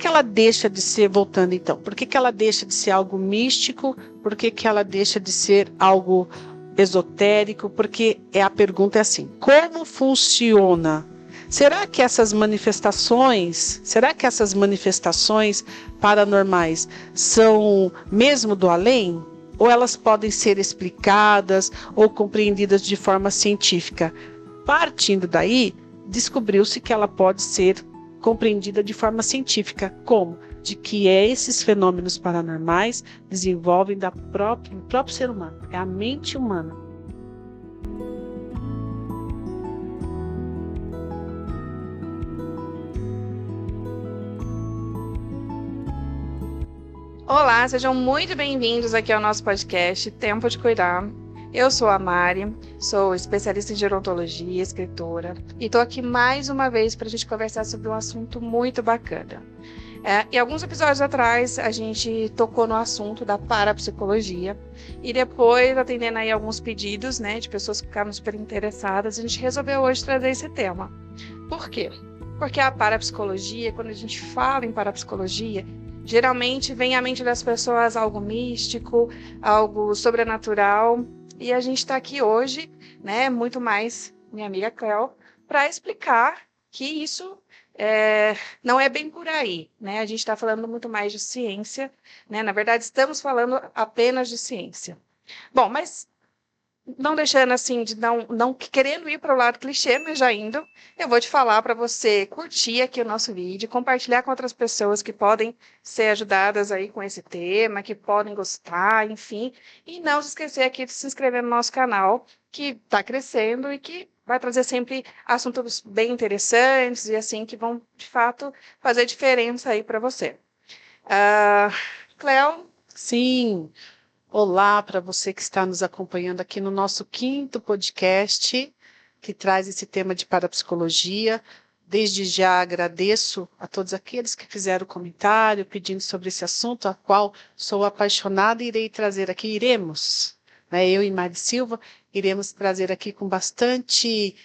que ela deixa de ser, voltando então, por que ela deixa de ser algo místico? Por que ela deixa de ser algo esotérico? Porque a pergunta é assim, como funciona? Será que essas manifestações paranormais são mesmo do além? Ou elas podem ser explicadas ou compreendidas de forma científica? Partindo daí, descobriu-se que ela pode ser compreendida de forma científica. Como? De que esses fenômenos paranormais desenvolvem do próprio ser humano. É a mente humana. Olá, sejam muito bem-vindos aqui ao nosso podcast Tempo de Cuidar. Eu sou a Mari, sou especialista em gerontologia, escritora, e estou aqui mais uma vez para a gente conversar sobre um assunto muito bacana. E alguns episódios atrás a gente tocou no assunto da parapsicologia e depois, atendendo aí alguns pedidos, né, de pessoas que ficaram super interessadas, a gente resolveu hoje trazer esse tema. Por quê? Porque a parapsicologia, quando a gente fala em parapsicologia, geralmente vem à mente das pessoas algo místico, algo sobrenatural, e a gente está aqui hoje, né, muito mais minha amiga Cléo, para explicar que isso não é bem por aí, né? A gente está falando muito mais de ciência, né? Na verdade, estamos falando apenas de ciência. Bom, mas não deixando assim, de não querendo ir para o lado clichê, mas já indo, eu vou te falar para você curtir aqui o nosso vídeo, compartilhar com outras pessoas que podem ser ajudadas aí com esse tema, que podem gostar, enfim. E não se esquecer aqui de se inscrever no nosso canal, que está crescendo e que vai trazer sempre assuntos bem interessantes e assim que vão, de fato, fazer diferença aí para você. Cléo? Sim. Olá para você que está nos acompanhando aqui no nosso 5º podcast, que traz esse tema de parapsicologia. Desde já agradeço a todos aqueles que fizeram comentário pedindo sobre esse assunto, a qual sou apaixonada e iremos, né, eu e Mari Silva, iremos trazer aqui com bastante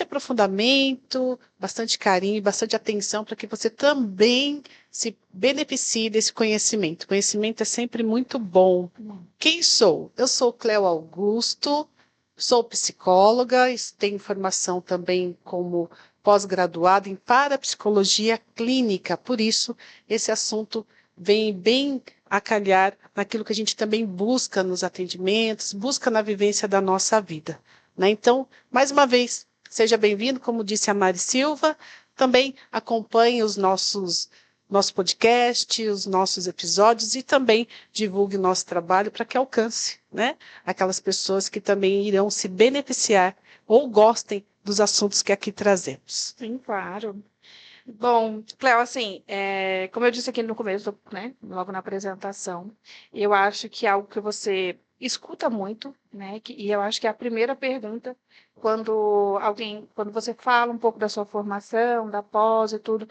aprofundamento, bastante carinho e bastante atenção para que você também se beneficie desse conhecimento. Conhecimento é sempre muito bom. Quem sou? Eu sou Cléo Augusto, sou psicóloga, tenho formação também como pós-graduada em parapsicologia clínica, por isso esse assunto vem bem a calhar naquilo que a gente também busca nos atendimentos, busca na vivência da nossa vida, né? Então, mais uma vez, seja bem-vindo, como disse a Mari Silva. Também acompanhe nosso podcast, os nossos episódios e também divulgue o nosso trabalho para que alcance, né, aquelas pessoas que também irão se beneficiar ou gostem dos assuntos que aqui trazemos. Sim, claro. Bom, Cléo, assim, como eu disse aqui no começo, né, logo na apresentação, eu acho que é algo que você escuta muito, né, e eu acho que é a primeira pergunta quando você fala um pouco da sua formação, da pós e tudo,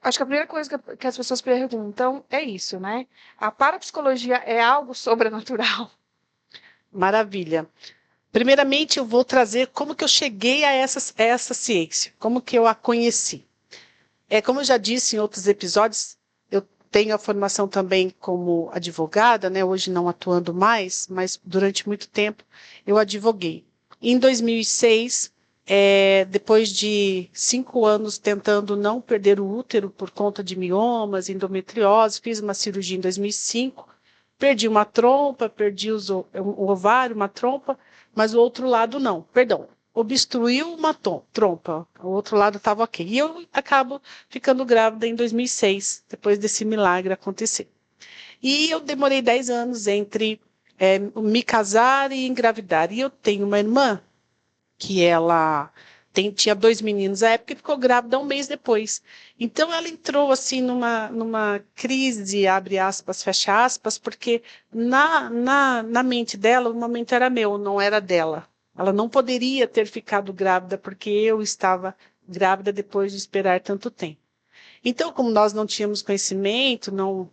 acho que a primeira coisa que as pessoas perguntam é isso, né? A parapsicologia é algo sobrenatural? Maravilha. Primeiramente, eu vou trazer como que eu cheguei a essa ciência, como que eu a conheci. Como eu já disse em outros episódios, eu tenho a formação também como advogada, né? Hoje não atuando mais, mas durante muito tempo eu advoguei. Em 2006, depois de 5 anos tentando não perder o útero por conta de miomas, endometriose, fiz uma cirurgia em 2005, perdi uma trompa, perdi o ovário, uma trompa, mas o outro lado não, perdão. Obstruiu uma trompa, o outro lado estava ok. E eu acabo ficando grávida em 2006, depois desse milagre acontecer. E eu demorei 10 anos entre me casar e engravidar. E eu tenho uma irmã que ela tinha 2 meninos à época e ficou grávida um mês depois. Então ela entrou assim numa crise, abre aspas, fecha aspas, porque na mente dela o momento era meu, não era dela. Ela não poderia ter ficado grávida porque eu estava grávida depois de esperar tanto tempo. Então, como nós não tínhamos conhecimento, não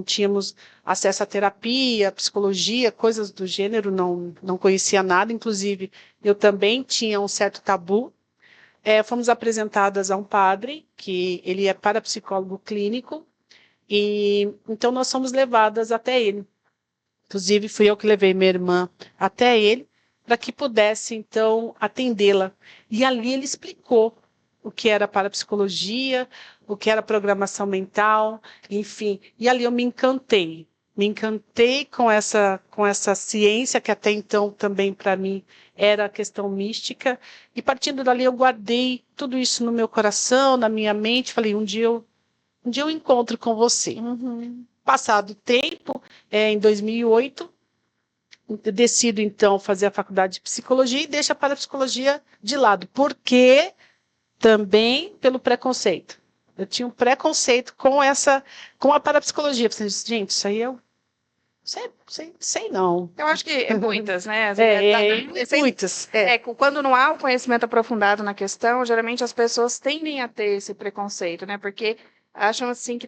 tínhamos acesso à terapia, à psicologia, coisas do gênero, não conhecia nada. Inclusive, eu também tinha um certo tabu fomos apresentadas a um padre, que ele é parapsicólogo clínico, e então nós fomos levadas até ele. Inclusive, fui eu que levei minha irmã até ele, para que pudesse, então, atendê-la. E ali ele explicou o que era parapsicologia, o que era programação mental, enfim. E ali eu me encantei. Me encantei com essa ciência, que até então também para mim era a questão mística. E partindo dali eu guardei tudo isso no meu coração, na minha mente. Falei, um dia eu encontro com você. Uhum. Passado o tempo, em 2008, decido então fazer a faculdade de psicologia e deixo a parapsicologia de lado. Porque também pelo preconceito. Eu tinha um preconceito com a parapsicologia. Falei, gente, isso aí eu sei não. Eu acho que muitas, né? Muitas. Quando não há um conhecimento aprofundado na questão, geralmente as pessoas tendem a ter esse preconceito, né? Porque acham assim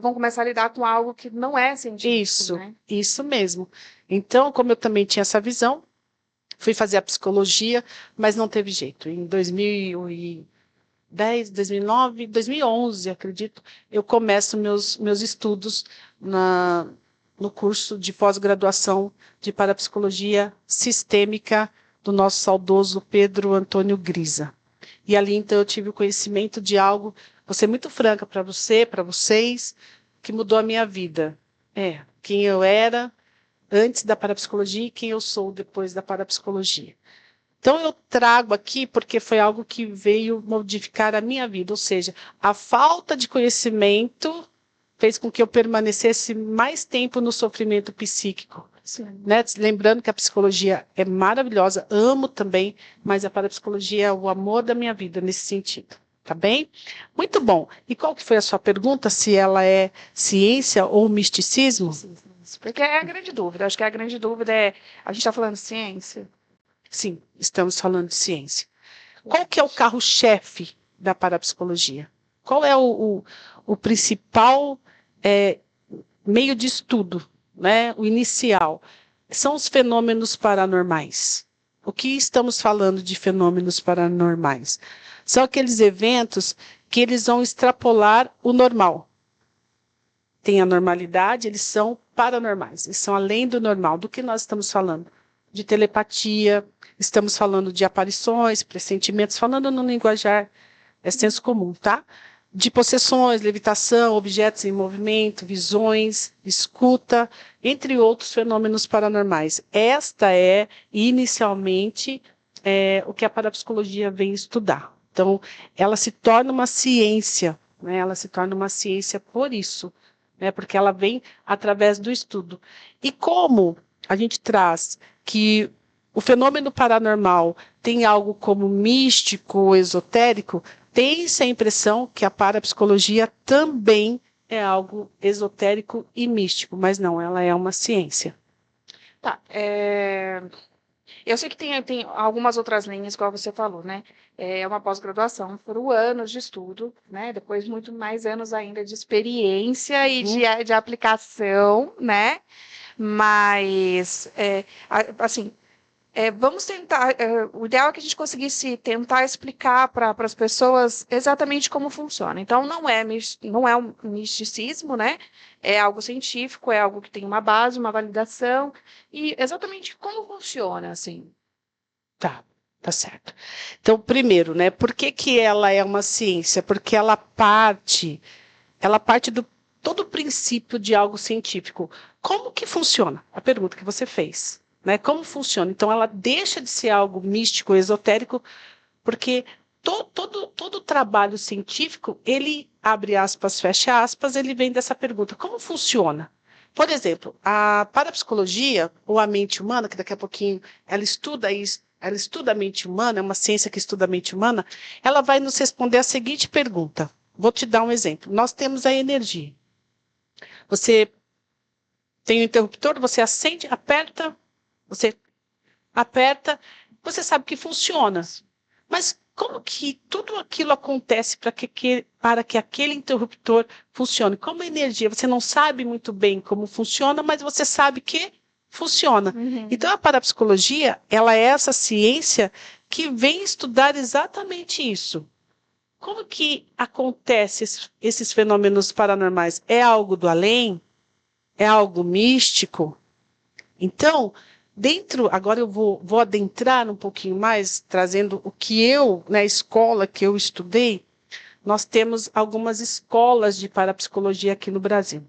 vão começar a lidar com algo que não é científico, né? Isso mesmo. Então, como eu também tinha essa visão, fui fazer a psicologia, mas não teve jeito. Em 2010, 2009, 2011, acredito, eu começo meus estudos no curso de pós-graduação de parapsicologia sistêmica do nosso saudoso Pedro Antônio Grisa. E ali, então, eu tive o conhecimento de algo, vou ser muito franca para vocês, que mudou a minha vida. Quem eu era antes da parapsicologia e quem eu sou depois da parapsicologia. Então, eu trago aqui porque foi algo que veio modificar a minha vida, ou seja, a falta de conhecimento fez com que eu permanecesse mais tempo no sofrimento psíquico. Né? Lembrando que a psicologia é maravilhosa, amo também, mas a parapsicologia é o amor da minha vida nesse sentido. Tá bem? Muito bom. E qual que foi a sua pergunta? Se ela é ciência ou misticismo? Porque é a grande dúvida. Acho que a grande dúvida é, a gente está falando de ciência? Sim, estamos falando de ciência. Qual que é o carro-chefe da parapsicologia? Qual é o principal meio de estudo, né? O inicial? São os fenômenos paranormais. O que estamos falando de fenômenos paranormais? São aqueles eventos que eles vão extrapolar o normal. Tem a normalidade, eles são paranormais, eles são além do normal. Do que nós estamos falando? De telepatia, estamos falando de aparições, pressentimentos, falando no linguajar senso comum, tá? De possessões, levitação, objetos em movimento, visões, escuta, entre outros fenômenos paranormais. Esta é, inicialmente, o que a parapsicologia vem estudar. Então, ela se torna uma ciência, né? Ela se torna uma ciência por isso, né? Porque ela vem através do estudo. E como a gente traz que o fenômeno paranormal tem algo como místico ou esotérico, tem-se a impressão que a parapsicologia também é algo esotérico e místico, mas não, ela é uma ciência. Tá, eu sei que tem algumas outras linhas, igual você falou, né? É uma pós-graduação, foram anos de estudo, né? Depois muito mais anos ainda de experiência e de aplicação, né? Mas, assim, vamos tentar. O ideal é que a gente conseguisse tentar explicar para as pessoas exatamente como funciona. Então, não é um misticismo, né? É algo científico, é algo que tem uma base, uma validação, e exatamente como funciona, assim. Tá certo. Então, primeiro, né? Por que ela é uma ciência? Porque ela parte do todo o princípio de algo científico. Como que funciona? A pergunta que você fez. Né? Como funciona? Então, ela deixa de ser algo místico, esotérico, porque todo trabalho científico, ele, abre aspas, fecha aspas, ele vem dessa pergunta. Como funciona? Por exemplo, a parapsicologia, ou a mente humana, que daqui a pouquinho ela estuda isso, ela estuda a mente humana, é uma ciência que estuda a mente humana, ela vai nos responder a seguinte pergunta. Vou te dar um exemplo. Nós temos a energia. Você tem o interruptor, você acende, você aperta, você sabe que funciona. Mas como que tudo aquilo acontece para que aquele interruptor funcione? Como a energia, você não sabe muito bem como funciona, mas você sabe que funciona. Uhum. Então, a parapsicologia, ela é essa ciência que vem estudar exatamente isso. Como que acontece esses fenômenos paranormais? É algo do além? É algo místico? Então, agora eu vou adentrar um pouquinho mais, trazendo o que na escola que eu estudei, nós temos algumas escolas de parapsicologia aqui no Brasil.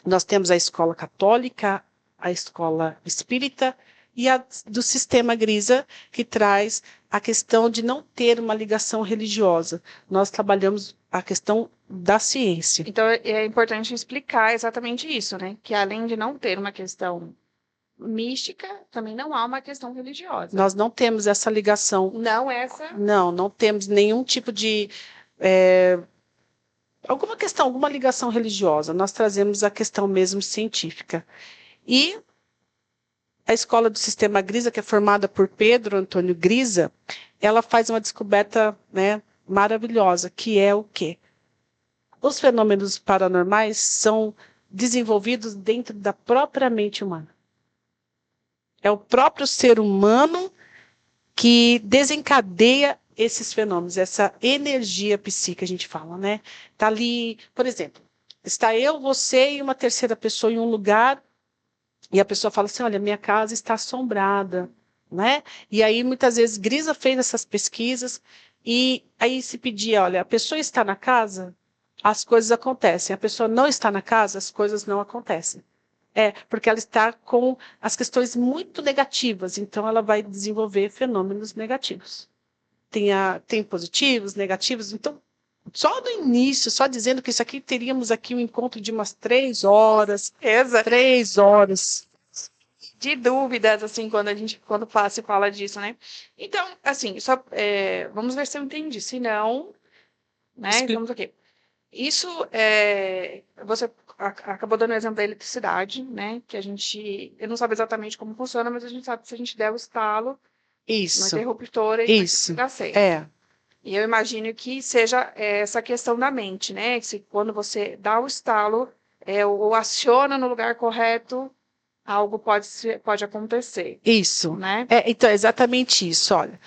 Nós temos a escola católica, a escola espírita e a do sistema Grisa, que traz a questão de não ter uma ligação religiosa. Nós trabalhamos a questão da ciência. Então, é importante explicar exatamente isso, né? Que além de não ter uma questão mística, também não há uma questão religiosa. Nós não temos essa ligação. Não essa? Não temos nenhum tipo de... alguma questão, alguma ligação religiosa. Nós trazemos a questão mesmo científica. E a escola do sistema Grisa, que é formada por Pedro Antônio Grisa, ela faz uma descoberta, né, maravilhosa, que é o quê? Os fenômenos paranormais são desenvolvidos dentro da própria mente humana. É o próprio ser humano que desencadeia esses fenômenos, essa energia psíquica, a gente fala, né? Tá ali, por exemplo, está eu, você e uma terceira pessoa em um lugar, e a pessoa fala assim, olha, minha casa está assombrada, né? E aí, muitas vezes, Grisa fez essas pesquisas, e aí se pedia, olha, a pessoa está na casa, as coisas acontecem. A pessoa não está na casa, as coisas não acontecem. Porque ela está com as questões muito negativas, então ela vai desenvolver fenômenos negativos. Tem positivos, negativos, então, só no início, só dizendo que isso aqui, teríamos aqui um encontro de umas 3 horas. 3 horas. De dúvidas, assim, quando se fala disso, né? Então, assim, vamos ver se eu entendi. Se não, né, vamos aqui. Isso, você acabou dando o exemplo da eletricidade, né? Que eu não sabe exatamente como funciona, mas a gente sabe que se a gente der o estalo no interruptor, ele vai dar certo. E eu imagino que seja essa questão da mente, né? Que quando você dá o estalo, ou aciona no lugar correto, algo pode acontecer. Isso. Né? Então, é exatamente isso. Olha,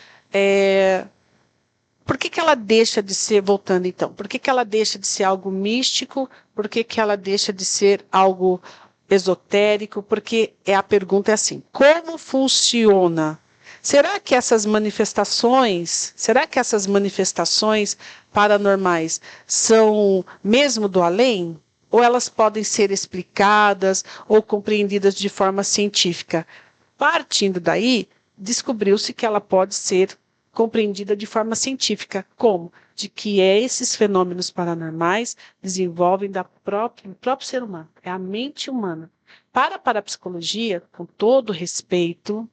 por que ela deixa de ser, voltando então, por que ela deixa de ser algo místico? Por que ela deixa de ser algo esotérico? Porque a pergunta é assim, como funciona? Será que essas manifestações paranormais são mesmo do além? Ou elas podem ser explicadas ou compreendidas de forma científica? Partindo daí, descobriu-se que ela pode ser compreendida de forma científica. Como? De que esses fenômenos paranormais desenvolvem do próprio ser humano. É a mente humana. Para a parapsicologia, com todo respeito,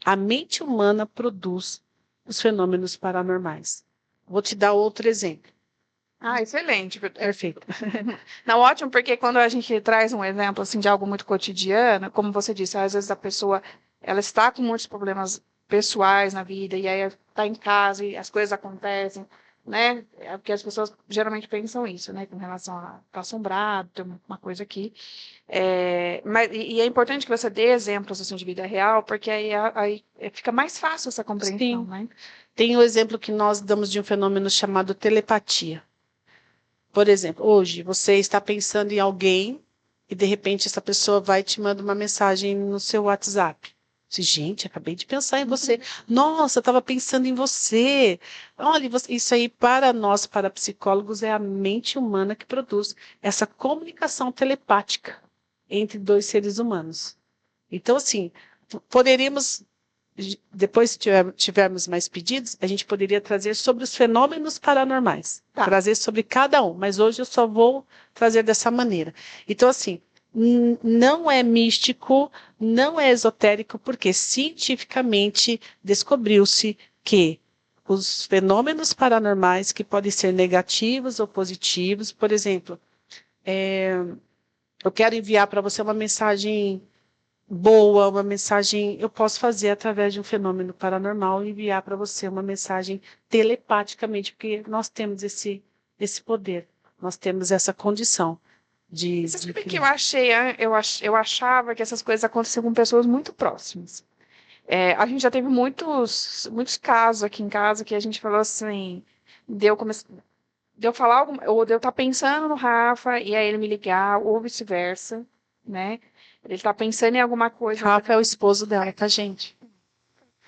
a mente humana produz os fenômenos paranormais. Vou te dar outro exemplo. Excelente. Perfeito. Não, ótimo, porque quando a gente traz um exemplo assim, de algo muito cotidiano, como você disse, às vezes a pessoa ela está com muitos problemas pessoais na vida, e aí está em casa e as coisas acontecem, né? Porque as pessoas geralmente pensam isso, né? Com relação a estar assombrado, tem uma coisa aqui. Mas é importante que você dê exemplos assim, de vida real, porque aí fica mais fácil essa compreensão, Sim. né? Tem o exemplo que nós damos de um fenômeno chamado telepatia. Por exemplo, hoje você está pensando em alguém e de repente essa pessoa vai e te manda uma mensagem no seu WhatsApp. Gente, acabei de pensar em você. Nossa, eu estava pensando em você. Olha, isso aí para nós, para psicólogos, é a mente humana que produz essa comunicação telepática entre dois seres humanos. Então, assim, poderíamos, depois se tivermos mais pedidos, a gente poderia trazer sobre os fenômenos paranormais. Tá. Trazer sobre cada um, mas hoje eu só vou trazer dessa maneira. Então, assim, não é místico, não é esotérico, porque cientificamente descobriu-se que os fenômenos paranormais, que podem ser negativos ou positivos, por exemplo, eu quero enviar para você uma mensagem boa, uma mensagem, eu posso fazer através de um fenômeno paranormal e enviar para você uma mensagem telepaticamente, porque nós temos esse poder, nós temos essa condição. Você sabe que eu achava que essas coisas aconteciam com pessoas muito próximas. A gente já teve muitos casos aqui em casa que a gente falou assim, de eu falar ou de eu estar pensando no Rafa e aí ele me ligar, ou vice-versa, né? Ele está pensando em alguma coisa. Rafa é o esposo dela, tá, gente?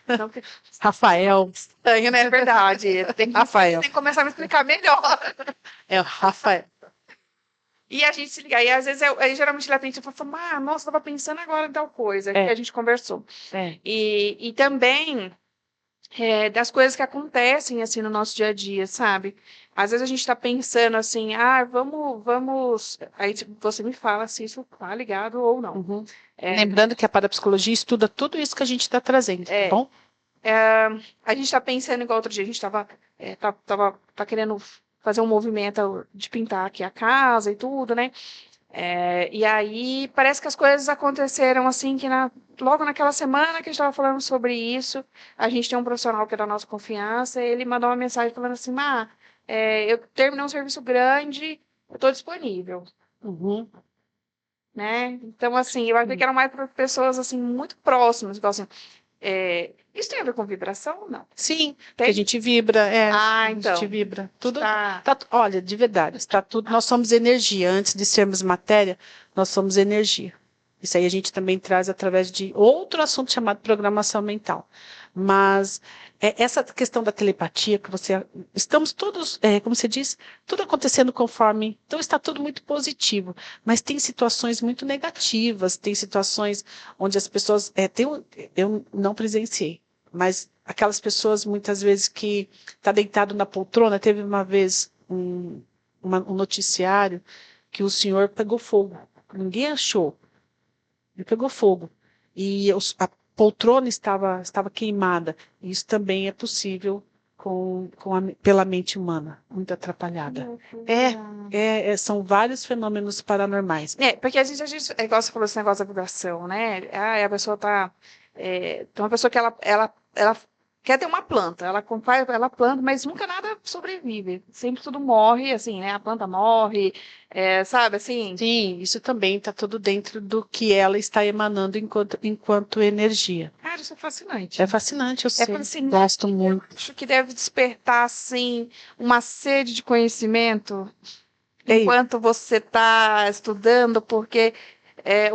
Não, que Rafael. estranho, né? É verdade. Rafael. Tem que começar a me explicar melhor. É o Rafael. E a gente se liga. E às vezes, aí, geralmente ele atende e fala, nossa, estava pensando agora em tal coisa, que É. a gente conversou. É. E também das coisas que acontecem, assim, no nosso dia a dia, sabe? Às vezes a gente está pensando assim, vamos... Aí tipo, você me fala se isso tá ligado ou não. Uhum. Lembrando que a parapsicologia estuda tudo isso que a gente está trazendo, tá bom? A gente está pensando igual outro dia, a gente estava tá querendo fazer um movimento de pintar aqui a casa e tudo, né? E aí parece que as coisas aconteceram assim que logo naquela semana que a gente estava falando sobre isso, a gente tem um profissional que é da nossa confiança, ele mandou uma mensagem falando assim, eu terminei um serviço grande, eu estou disponível, Uhum. né? Então, assim, eu achei que eram mais para pessoas assim muito próximas, igual assim, isso tem a ver com vibração ou não? Sim, Tem? porque a gente vibra, a então. gente vibra. Tudo Tá. olha, de verdade, está tudo. Nós somos energia. Antes de sermos matéria, nós somos energia. Isso aí a gente também traz através de outro assunto chamado programação mental. Mas essa questão da telepatia que estamos todos, como você diz, tudo acontecendo conforme. Então está tudo muito positivo. Mas tem situações muito negativas. Tem situações onde as pessoas, eu não presenciei. Mas aquelas pessoas, muitas vezes, que está deitado na poltrona, teve uma vez um noticiário que o senhor pegou fogo. Ninguém achou. Ele pegou fogo. E a poltrona estava queimada. Isso também é possível pela mente humana, muito atrapalhada. São vários fenômenos paranormais. Porque a gente, igual você falou esse negócio da vibração, né? A pessoa tem uma pessoa que ela quer ter uma planta, ela planta, mas nunca nada sobrevive. Sempre tudo morre, assim, né? A planta morre, sabe, assim? Sim, isso também está tudo dentro do que ela está emanando enquanto energia. Cara, isso é fascinante. É fascinante, eu sei. Fascinante. Gosto muito. Acho que deve despertar, assim, uma sede de conhecimento É enquanto você está estudando, porque é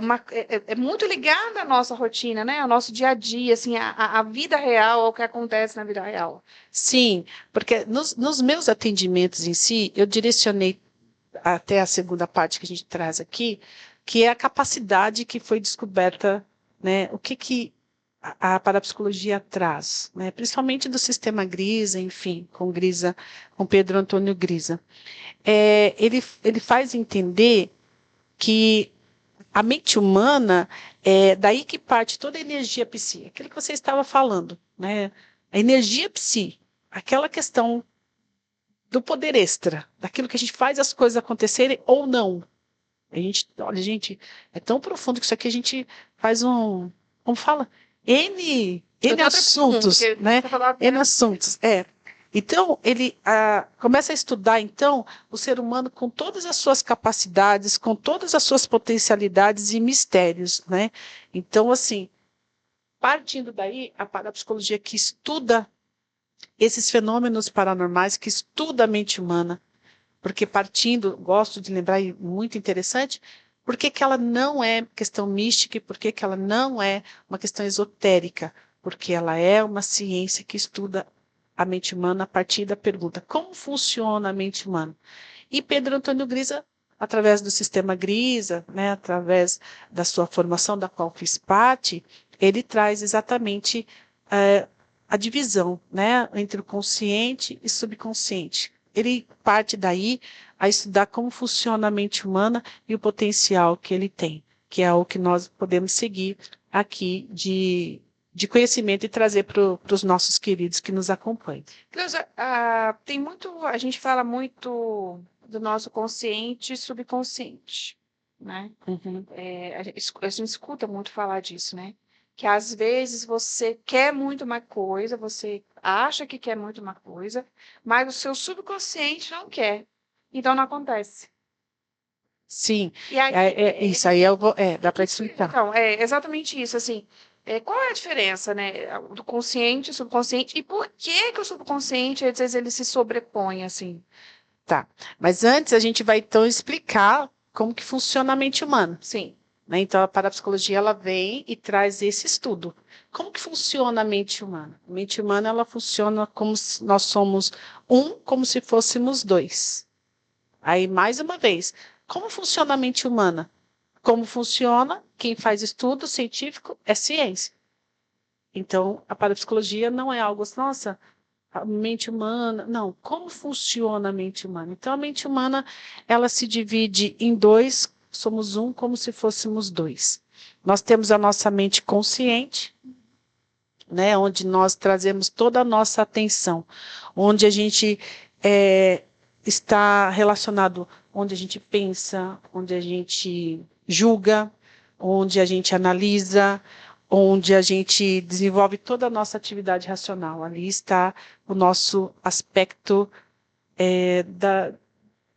muito ligada à nossa rotina, né? Ao nosso dia a dia, assim, a vida real, ao que acontece na vida real. Sim, porque nos meus atendimentos em si, eu direcionei até a segunda parte que a gente traz aqui, que é a capacidade que foi descoberta, né? O que a parapsicologia traz, né? Principalmente do sistema Grisa, enfim, com Pedro Antônio Grisa. Ele faz entender que a mente humana é daí que parte toda a energia psi, aquilo que você estava falando, né? A energia psi, aquela questão do poder extra, daquilo que a gente faz as coisas acontecerem ou não. Olha, gente, é tão profundo que isso aqui a gente faz como fala? N assuntos, né? N assuntos, Então, ele começa a estudar, então, o ser humano com todas as suas capacidades, com todas as suas potencialidades e mistérios, né? Então, assim, partindo daí, a parapsicologia que estuda esses fenômenos paranormais, que estuda a mente humana, porque gosto de lembrar, e muito interessante, por que ela não é questão mística e por que ela não é uma questão esotérica? Porque ela é uma ciência que estuda a mente humana a partir da pergunta: como funciona a mente humana? E Pedro Antônio Grisa, através do sistema Grisa, né, através da sua formação, da qual fiz parte, ele traz exatamente a divisão, né, entre o consciente e subconsciente. Ele parte daí a estudar como funciona a mente humana e o potencial que ele tem, que é o que nós podemos seguir aqui de conhecimento e trazer para os nossos queridos que nos acompanham. Cleusa, a gente fala muito do nosso consciente e subconsciente, né? Uhum. A gente escuta muito falar disso, né? Que às vezes você quer muito uma coisa, você acha que quer muito uma coisa, mas o seu subconsciente não quer. Então não acontece. Sim, E aí, isso aí dá para explicar. então, é exatamente isso, assim. Qual é a diferença, né, do consciente e subconsciente? E por que que o subconsciente, às vezes, ele se sobrepõe, assim? Tá. Mas antes a gente vai então explicar como que funciona a mente humana. Sim. Né? Então, a parapsicologia ela vem e traz esse estudo. Como que funciona a mente humana? A mente humana ela funciona como se nós somos como se fôssemos dois. Aí, mais uma vez, como funciona a mente humana? Como funciona? Quem faz estudo científico é ciência. Então, a parapsicologia não é algo assim, nossa, a mente humana. Não, como funciona a mente humana? Então, a mente humana ela se divide em dois, somos como se fôssemos dois. Nós temos a nossa mente consciente, né, onde nós trazemos toda a nossa atenção, onde a gente está relacionado, onde a gente pensa, onde a gente julga, onde a gente analisa, onde a gente desenvolve toda a nossa atividade racional. Ali está o nosso aspecto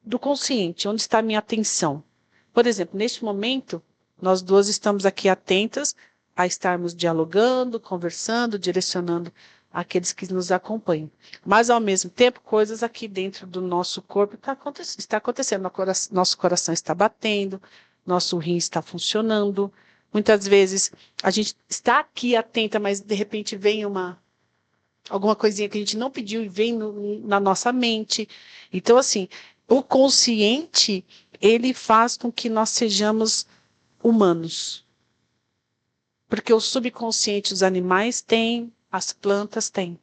do consciente, onde está a minha atenção. Por exemplo, neste momento, nós duas estamos aqui atentas a estarmos dialogando, conversando, direcionando aqueles que nos acompanham. Mas, ao mesmo tempo, coisas aqui dentro do nosso corpo está acontecendo. Nosso coração está batendo, nosso rim está funcionando. Muitas vezes a gente está aqui atenta, mas de repente vem alguma coisinha que a gente não pediu e vem na nossa mente. Então, assim, o consciente, ele faz com que nós sejamos humanos. Porque o subconsciente os animais têm, as plantas têm.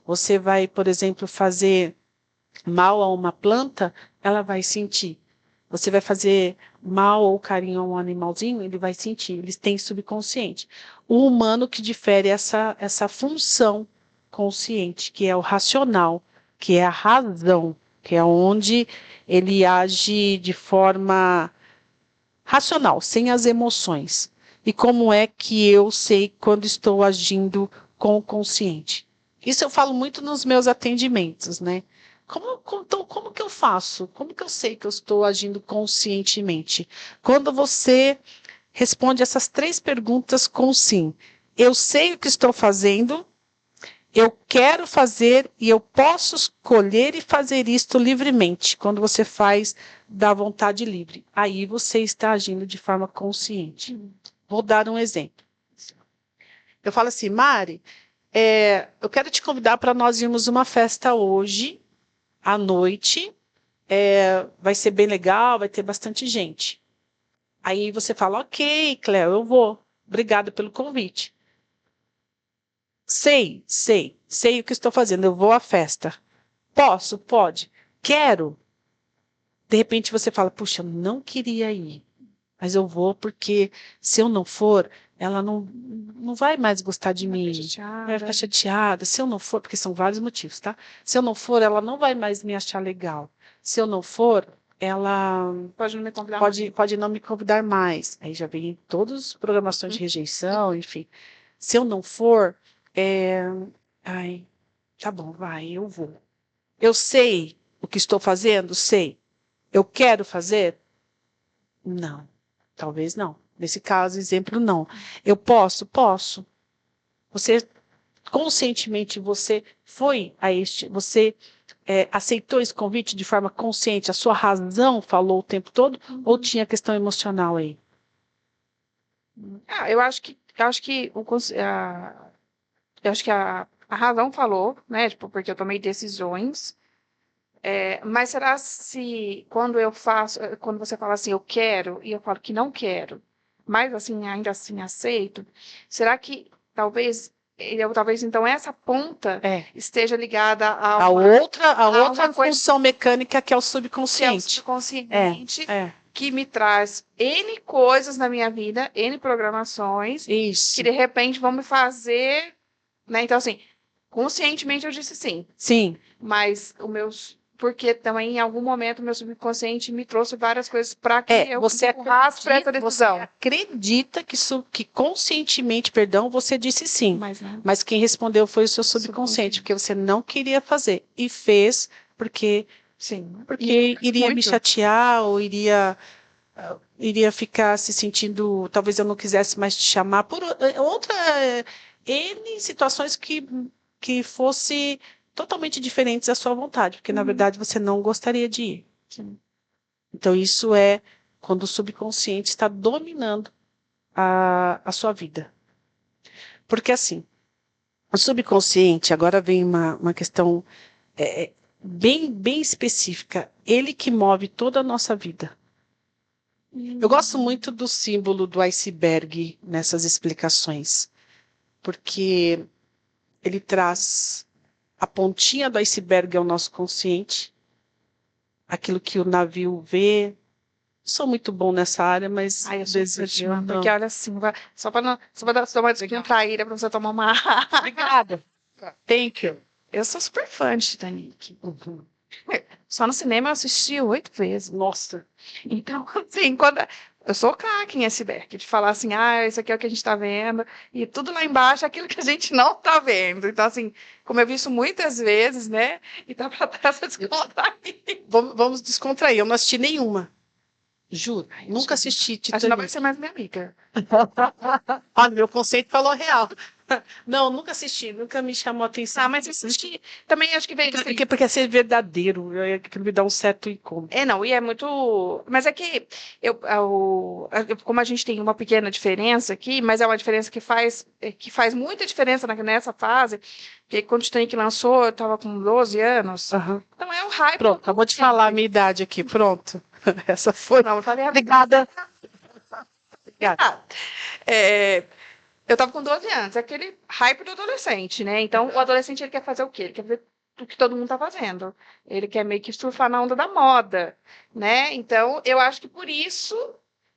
Você vai, por exemplo, fazer mal a uma planta, ela vai sentir. Você vai fazer mal ou carinho a um animalzinho, ele vai sentir. Eles têm subconsciente. O humano que difere essa função consciente, que é o racional, que é a razão, que é onde ele age de forma racional, sem as emoções. E como é que eu sei quando estou agindo com o consciente? Isso eu falo muito nos meus atendimentos, né? Então, como que eu faço? Como que eu sei que eu estou agindo conscientemente? Quando você responde essas 3 perguntas com sim. Eu sei o que estou fazendo, eu quero fazer e eu posso escolher e fazer isto livremente. Quando você faz da vontade livre, aí você está agindo de forma consciente. Vou dar um exemplo. Eu falo assim, Mari, eu quero te convidar para nós irmos uma festa hoje, à noite. Vai ser bem legal, vai ter bastante gente. Aí você fala, ok, Cléo, eu vou. Obrigada pelo convite. Sei o que estou fazendo, eu vou à festa. Posso? Pode. Quero. De repente você fala, puxa, eu não queria ir, mas eu vou porque se eu não for, ela não vai mais gostar de mim. Vai ficar chateada. Se eu não for, porque são vários motivos, tá? Se eu não for, ela não vai mais me achar legal. Se eu não for, ela Pode não me convidar pode não me convidar mais. Aí já vem todas as programações de rejeição, enfim. Se eu não for, ai, tá bom, vai, eu vou. Eu sei o que estou fazendo? Sei. Eu quero fazer? Não. Talvez não. Nesse caso, exemplo, não. Eu posso? Posso. Você, conscientemente, você foi a você aceitou esse convite de forma consciente? A sua razão falou o tempo todo? Ou tinha questão emocional aí? Eu acho que a razão falou, né? Tipo, porque eu tomei decisões. Mas será se quando você fala assim, eu quero, e eu falo que não quero, mas assim, ainda assim aceito, será que talvez então essa ponta esteja ligada a outra coisa função mecânica que é o que é o subconsciente. subconsciente, que me traz N coisas na minha vida, N programações, Isso. que de repente vão me fazer, né? Então, assim, conscientemente eu disse sim. Sim. Mas porque também em algum momento o meu subconsciente me trouxe várias coisas para que eu empurrasse para essa decisão. Você acredita que conscientemente, você disse sim. Mas quem respondeu foi o seu subconsciente, porque você não queria fazer e fez porque iria me chatear ou iria iria ficar se sentindo, talvez eu não quisesse mais te chamar, por outra, N situações que fosse totalmente diferentes da sua vontade, porque na verdade você não gostaria de ir. Sim. Então isso é quando o subconsciente está dominando a sua vida. Porque assim, o subconsciente, agora vem uma questão bem específica, ele que move toda a nossa vida. Eu gosto muito do símbolo do iceberg nessas explicações, porque ele traz a pontinha do iceberg ao nosso consciente, aquilo que o navio vê. Sou muito bom nessa área, mas Ai, eu às sou vezes péssima, porque olha assim, só para dar uma descontraída para você tomar uma água. Obrigada. Thank you. Eu sou super fã de Titanic. Uhum. Só no cinema eu assisti 8 vezes. Nossa. Então, assim, quando eu sou craque em iceberg, de falar assim, isso aqui é o que a gente está vendo, e tudo lá embaixo é aquilo que a gente não está vendo. Então, assim, como eu vi isso muitas vezes, né? E tá para dar essa descontraída. Vamos descontrair. Eu não assisti nenhuma. Juro. Nunca assisti Acho que não vai Titanic. ser mais minha amiga. Olha, meu conceito falou real. Não, nunca assisti, nunca me chamou a atenção. Ah, mas eu assisti. Também acho que veio assim. Porque é ser verdadeiro, aquilo me dá um certo incômodo. Não, e é muito. Mas é que como a gente tem uma pequena diferença aqui, mas é uma diferença que faz muita diferença nessa fase, porque quando o Titanic lançou, eu estava com 12 anos. Uhum. Então é o hype. Pronto, acabou de falar a minha idade aqui. Pronto. Essa foi. Não, eu falei, Obrigada. Obrigada. Eu tava com 12 anos, é aquele hype do adolescente, né? Então, o adolescente, ele quer fazer o quê? Ele quer ver o que todo mundo tá fazendo. Ele quer meio que surfar na onda da moda, né? Então, eu acho que por isso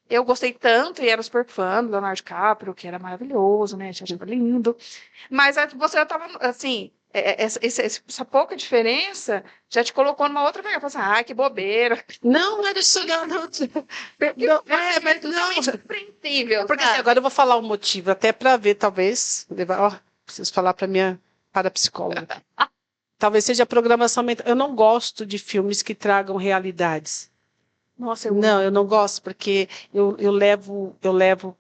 eu gostei tanto e era super fã do Leonardo DiCaprio, que era maravilhoso, né? Achava lindo. Mas você tava, assim, essa pouca diferença já te colocou numa outra pegada. Assim, que bobeira. Não era isso, não. Mas não. Incompreensível. Porque assim, agora eu vou falar o motivo, até para ver, talvez. Preciso falar para minha parapsicóloga. Talvez seja a programação mental. Eu não gosto de filmes que tragam realidades. Nossa, Não, eu não gosto, porque eu levo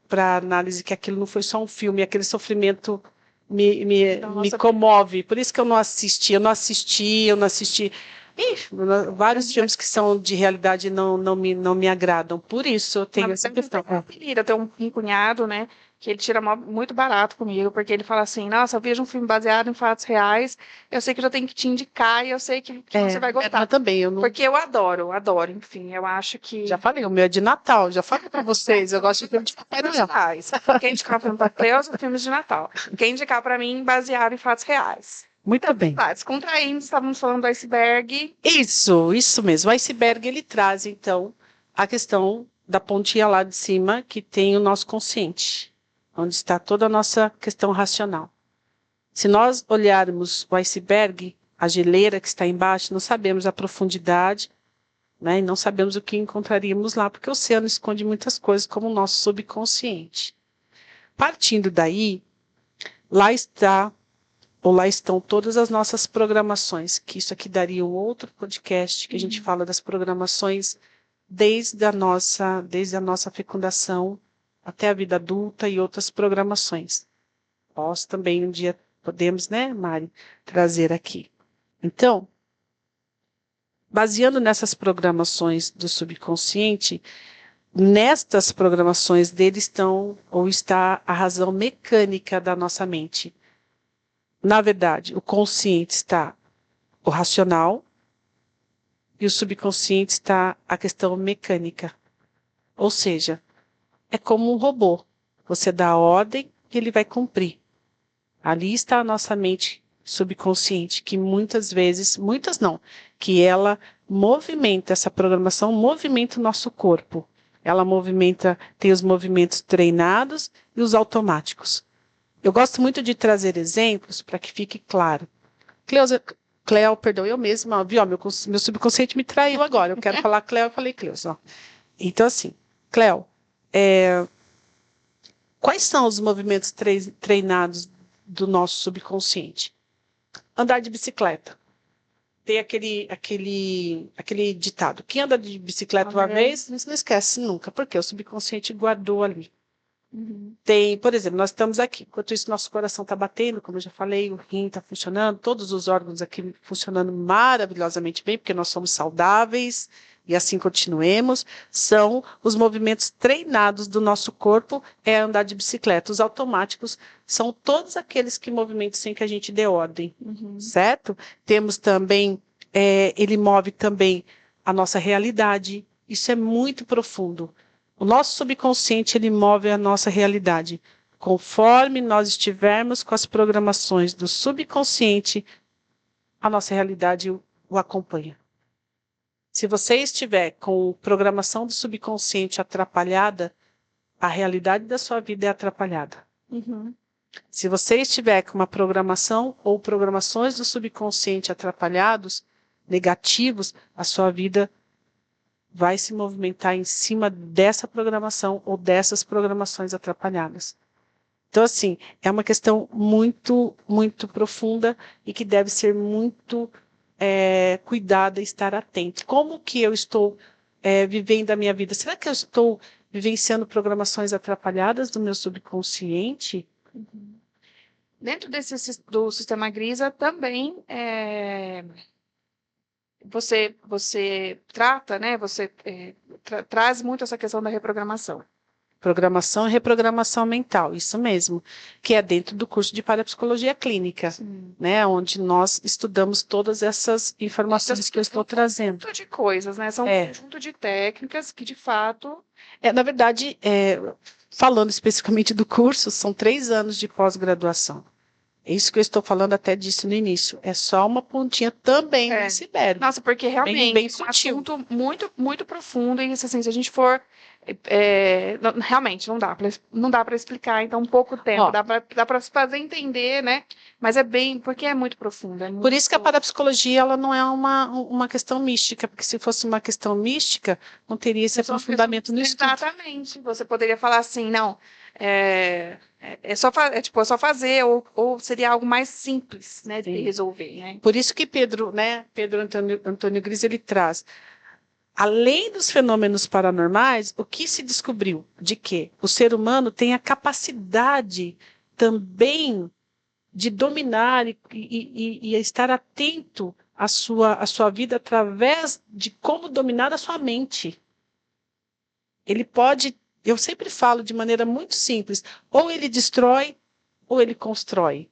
para análise que aquilo não foi só um filme, aquele sofrimento me comove. Por isso que eu não assisti. Vários filmes que são de realidade não me agradam. Por isso eu tenho essa questão. Eu tenho um cunhado, né, que ele tira muito barato comigo, porque ele fala assim, nossa, eu vejo um filme baseado em fatos reais, eu sei que eu já tenho que te indicar e eu sei que você vai gostar. Também, eu não... Porque eu adoro, enfim, eu acho que... Já falei, o meu é de Natal, já falei para vocês, eu gosto de filme de Papai Noel. Quem indicar filme para Cleusa, filmes de Natal. Quem indicar para mim, baseado em fatos reais. Muito bem. Descontraindo, estávamos falando do iceberg. Isso mesmo. O iceberg, ele traz, então, a questão da pontinha lá de cima, que tem o nosso consciente, onde está toda a nossa questão racional. Se nós olharmos o iceberg, a geleira que está embaixo, não sabemos a profundidade, né, e não sabemos o que encontraríamos lá, porque o oceano esconde muitas coisas, como o nosso subconsciente. Partindo daí, lá estão todas as nossas programações, que isso aqui daria um outro podcast, que a gente fala das programações desde a nossa fecundação até a vida adulta e outras programações. Nós também um dia podemos, né, Mari, trazer aqui. Então, baseando nessas programações do subconsciente, nestas programações dele está a razão mecânica da nossa mente. Na verdade, o consciente está o racional e o subconsciente está a questão mecânica. Ou seja, é como um robô. Você dá a ordem e ele vai cumprir. Ali está a nossa mente subconsciente, que muitas não, que ela movimenta essa programação, movimenta o nosso corpo. Ela tem os movimentos treinados e os automáticos. Eu gosto muito de trazer exemplos para que fique claro. Cleo, perdão, eu mesma, viu? Meu subconsciente me traiu agora. Eu quero falar Cleo, eu falei Cleusa. Então, assim, Cleo, quais são os movimentos treinados do nosso subconsciente? Andar de bicicleta. tem aquele ditado. Quem anda de bicicleta uma vez, não esquece nunca, porque o subconsciente guardou ali. Tem, por exemplo, nós estamos aqui, enquanto isso nosso coração está batendo, como eu já falei, o rim está funcionando, todos os órgãos aqui funcionando maravilhosamente bem, porque nós somos saudáveis, e assim continuemos, são os movimentos treinados do nosso corpo, é andar de bicicleta. Os automáticos são todos aqueles que movimentos sem que a gente dê ordem, certo? Temos também, ele move também a nossa realidade, isso é muito profundo. O nosso subconsciente, ele move a nossa realidade. Conforme nós estivermos com as programações do subconsciente, a nossa realidade o acompanha. Se você estiver com programação do subconsciente atrapalhada, a realidade da sua vida é atrapalhada. Se você estiver com uma programação ou programações do subconsciente atrapalhados, negativos, a sua vida vai se movimentar em cima dessa programação ou dessas programações atrapalhadas. Então, assim, é uma questão muito, muito profunda e que deve ser muito cuidada e estar atento. Como que eu estou vivendo a minha vida? Será que eu estou vivenciando programações atrapalhadas do meu subconsciente? Dentro do sistema Grisa também você trata, né? Você traz muito essa questão da reprogramação. Programação e reprogramação mental, isso mesmo, que é dentro do curso de parapsicologia clínica, né, onde nós estudamos todas essas informações que eu estou trazendo. Um conjunto de coisas, né? São um conjunto de técnicas que, de fato... na verdade, falando especificamente do curso, são 3 anos de pós-graduação. É isso que eu estou falando, até disso no início. É só uma pontinha também do iceberg. Nossa, porque realmente bem é um assunto muito, muito profundo. E assim, se a gente for... realmente, não dá para explicar, então, pouco tempo. Dá para se fazer entender, né? Mas porque é muito profundo. Por isso que a parapsicologia ela não é uma questão mística, porque se fosse uma questão mística, não teria esse aprofundamento no estudo. Exatamente. Você poderia falar assim, não... É só fazer, ou seria algo mais simples, né, de resolver, né? Por isso que Pedro Antônio Gris, ele traz, além dos fenômenos paranormais, o que se descobriu? De que o ser humano tem a capacidade também de dominar e estar atento à sua vida através de como dominar a sua mente. Ele pode... Eu sempre falo de maneira muito simples, ou ele destrói, ou ele constrói.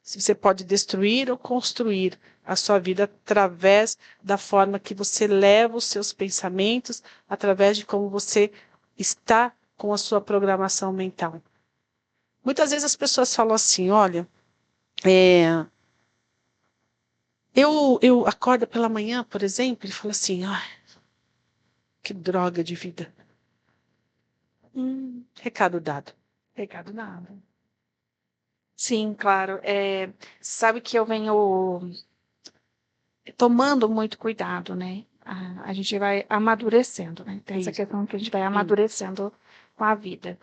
Você pode destruir ou construir a sua vida através da forma que você leva os seus pensamentos, através de como você está com a sua programação mental. Muitas vezes as pessoas falam assim, olha, eu acordo pela manhã, por exemplo, e falo assim, ai, que droga de vida. Recado dado. Recado dado. Sim, claro. Sabe que eu venho tomando muito cuidado, né? A gente vai amadurecendo, né? Tem essa questão que a gente vai amadurecendo com a vida.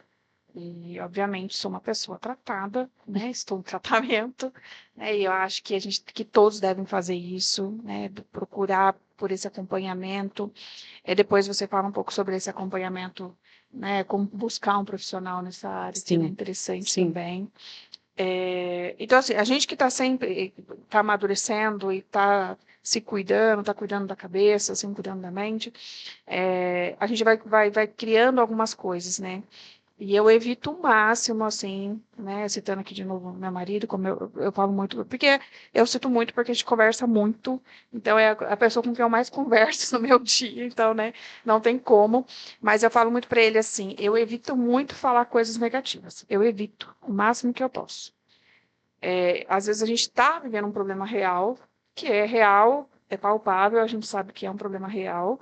E, obviamente, sou uma pessoa tratada, né? Estou em tratamento, né? E eu acho que todos devem fazer isso, né? Procurar por esse acompanhamento. Depois você fala um pouco sobre esse acompanhamento, né? Como buscar um profissional nessa área, que é interessante também. Então, assim, a gente que está sempre amadurecendo e está se cuidando, está cuidando da cabeça, assim, cuidando da mente, a gente vai criando algumas coisas, né? E eu evito o máximo, assim, né? Citando aqui de novo meu marido, como eu falo muito, porque eu cito muito porque a gente conversa muito, então é a pessoa com quem eu mais converso no meu dia, então, né? Não tem como, mas eu falo muito para ele assim, eu evito muito falar coisas negativas, eu evito o máximo que eu posso. Às vezes a gente está vivendo um problema real, que é real, é palpável, a gente sabe que é um problema real,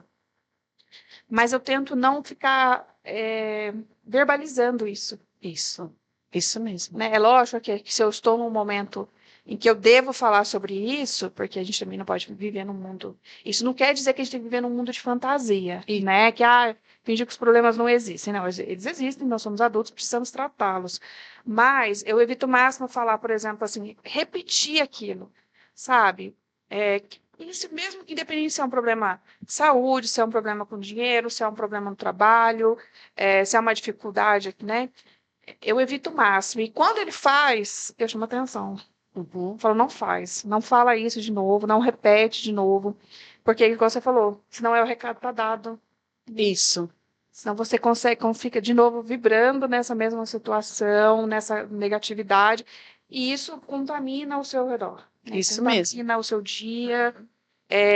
mas eu tento não ficar verbalizando isso. Isso mesmo. Né? É lógico que se eu estou num momento em que eu devo falar sobre isso, porque a gente também não pode viver num mundo... Isso não quer dizer que a gente tem que viver num mundo de fantasia, né? Que fingir que os problemas não existem. Não, eles existem, nós somos adultos, precisamos tratá-los. Mas eu evito o máximo falar, por exemplo, assim, repetir aquilo, sabe? isso mesmo, independente se é um problema de saúde, se é um problema com dinheiro, se é um problema no trabalho, se é uma dificuldade, né? Eu evito o máximo. E quando ele faz, eu chamo atenção. Uhum. Eu falo, não faz, não fala isso de novo, não repete de novo. Porque, igual você falou, senão o recado tá dado. Isso. Senão você fica de novo vibrando nessa mesma situação, nessa negatividade, e isso contamina o seu redor, né? Isso mesmo. Contamina o seu dia,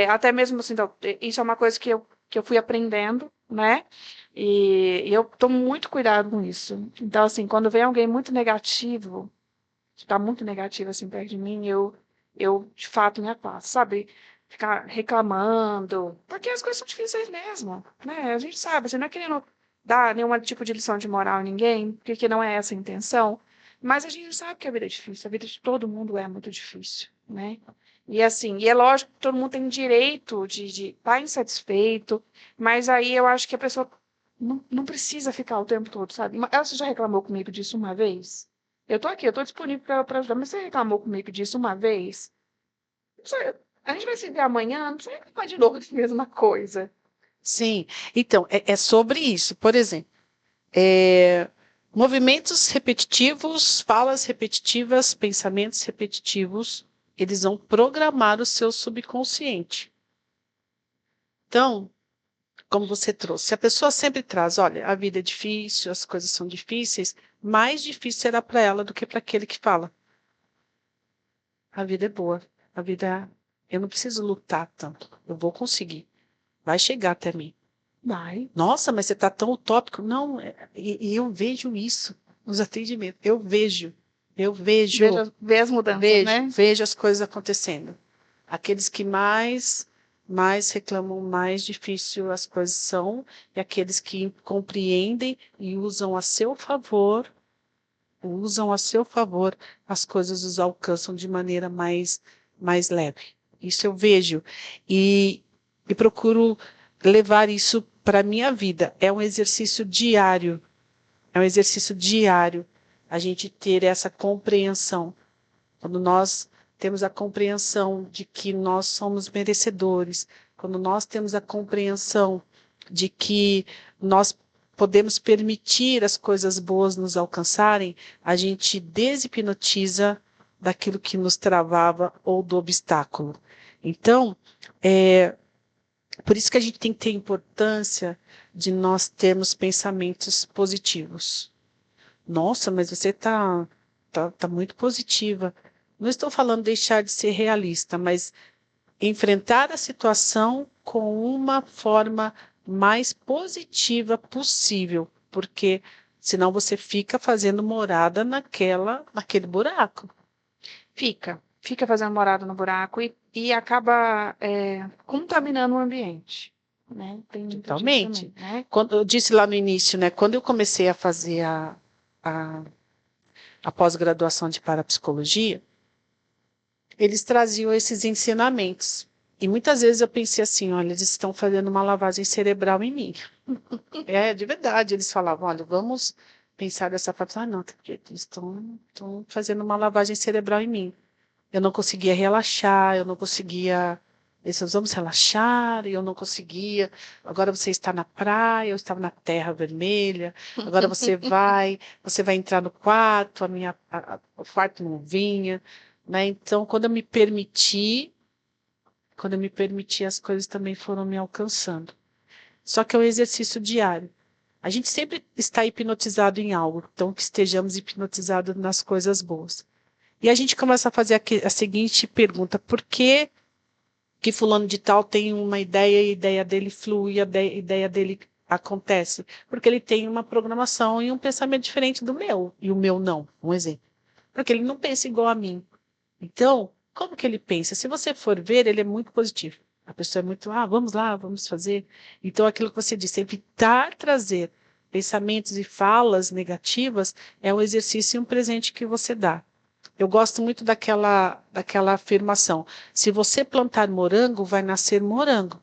até mesmo assim, então, isso é uma coisa que eu fui aprendendo, né? E eu tomo muito cuidado com isso. Então, assim, quando vem alguém muito negativo, que está muito negativo assim perto de mim, eu de fato me afasto, sabe? Ficar reclamando, porque as coisas são difíceis mesmo, né? A gente sabe, você não é querendo dar nenhum tipo de lição de moral a ninguém, porque não é essa a intenção, mas a gente sabe que a vida é difícil, a vida de todo mundo é muito difícil, né? E assim, e é lógico que todo mundo tem direito de estar insatisfeito, mas aí eu acho que a pessoa não precisa ficar o tempo todo, sabe? Ela já reclamou comigo disso uma vez? Eu tô aqui, eu tô disponível para ajudar, mas você reclamou comigo disso uma vez? A gente vai se ver amanhã, não precisa reclamar de novo da mesma coisa. Sim. Então, é sobre isso. Por exemplo, movimentos repetitivos, falas repetitivas, pensamentos repetitivos, eles vão programar o seu subconsciente. Então, como você trouxe, se a pessoa sempre traz, olha, a vida é difícil, as coisas são difíceis, mais difícil será para ela do que para aquele que fala. A vida é boa, a vida, eu não preciso lutar tanto, eu vou conseguir, vai chegar até mim. Vai. Nossa, mas você está tão utópico. Não, e eu vejo isso nos atendimentos. Eu vejo, Vê as mudanças, né? vejo as coisas acontecendo. Aqueles que mais reclamam, mais difícil as coisas são, e aqueles que compreendem e usam a seu favor, as coisas os alcançam de maneira mais leve. Isso eu vejo. E procuro levar isso para a minha vida. É um exercício diário. É um exercício diário a gente ter essa compreensão. Quando nós temos a compreensão de que nós somos merecedores, quando nós temos a compreensão de que nós podemos permitir as coisas boas nos alcançarem, a gente deshipnotiza daquilo que nos travava ou do obstáculo. Então, por isso que a gente tem que ter importância de nós termos pensamentos positivos. Nossa, mas você tá muito positiva. Não estou falando deixar de ser realista, mas enfrentar a situação com uma forma mais positiva possível, porque senão você fica fazendo morada naquele buraco. Fica fazendo morada no buraco e acaba contaminando o ambiente, né? Tem muito disso Totalmente. também, né? Quando eu disse lá no início, né, quando eu comecei a fazer a pós-graduação de parapsicologia, eles traziam esses ensinamentos. E muitas vezes eu pensei assim, olha, eles estão fazendo uma lavagem cerebral em mim. De verdade, eles falavam, olha, vamos pensar dessa forma. Ah, não, eles estão fazendo uma lavagem cerebral em mim. Eu não conseguia relaxar, eu não conseguia... Eles falavam, vamos relaxar, e eu não conseguia. Agora você está na praia, eu estava na terra vermelha. Agora você vai entrar no quarto, o quarto não vinha. Né? Então, quando eu me permiti, as coisas também foram me alcançando. Só que é um exercício diário. A gente sempre está hipnotizado em algo, então que estejamos hipnotizados nas coisas boas. E a gente começa a fazer a seguinte pergunta: por que fulano de tal tem uma ideia e a ideia dele flui, a ideia dele acontece? Porque ele tem uma programação e um pensamento diferente do meu, e o meu não, um exemplo. Porque ele não pensa igual a mim. Então, como que ele pensa? Se você for ver, ele é muito positivo. A pessoa é muito, vamos lá, vamos fazer. Então, aquilo que você disse, evitar trazer pensamentos e falas negativas é um exercício e um presente que você dá. Eu gosto muito daquela afirmação. Se você plantar morango, vai nascer morango.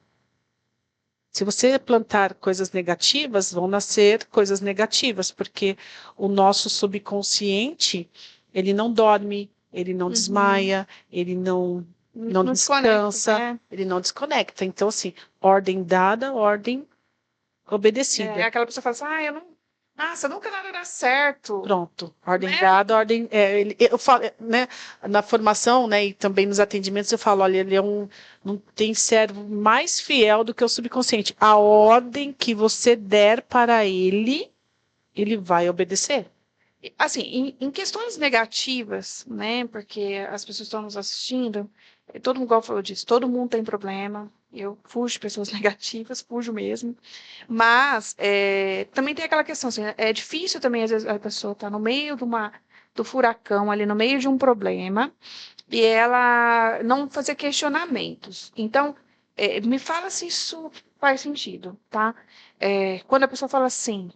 Se você plantar coisas negativas, vão nascer coisas negativas, porque o nosso subconsciente, ele não dorme, ele não desmaia, ele não não descansa, né? ele não desconecta. Então, assim, ordem dada, ordem obedecida. Aquela pessoa fala assim, eu não... Nossa, nunca nada dá certo. Pronto, ordem Né? dada, ordem... eu falo, né, na formação, né, e também nos atendimentos, eu falo, olha, ele não tem servo mais fiel do que o subconsciente. A ordem que você der para ele, ele vai obedecer. Assim, em questões negativas, né? Porque as pessoas estão nos assistindo, todo mundo, igual falou disso, todo mundo tem problema. Eu fujo de pessoas negativas, fujo mesmo. Mas também tem aquela questão, assim, é difícil também, às vezes, a pessoa está no meio do furacão, ali no meio de um problema, e ela não fazer questionamentos. Então, me fala se isso faz sentido, tá? Quando a pessoa fala assim,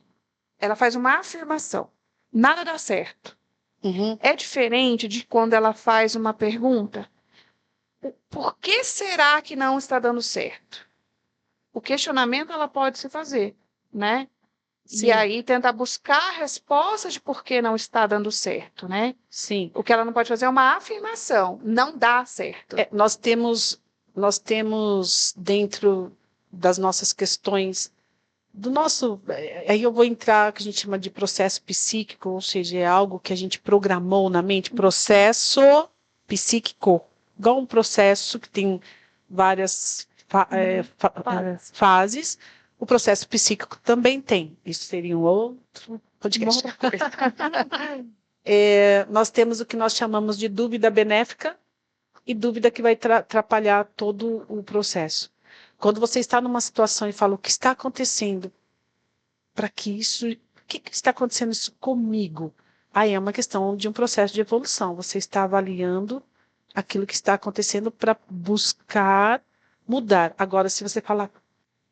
ela faz uma afirmação, nada dá certo. Uhum. É diferente de quando ela faz uma pergunta, por que será que não está dando certo? O questionamento ela pode se fazer, né? Sim. E aí tentar buscar a resposta de por que não está dando certo, né? Sim. O que ela não pode fazer é uma afirmação, não dá certo. Nós temos dentro das nossas questões do nosso, aí eu vou entrar, que a gente chama de processo psíquico, ou seja, é algo que a gente programou na mente, processo psíquico, igual um processo que tem várias fases, o processo psíquico também tem, isso seria um outro podcast. Nós temos o que nós chamamos de dúvida benéfica e dúvida que vai atrapalhar todo o processo. Quando você está numa situação e fala o que está acontecendo, para que isso, o que está acontecendo isso comigo? Aí é uma questão de um processo de evolução. Você está avaliando aquilo que está acontecendo para buscar mudar. Agora, se você falar,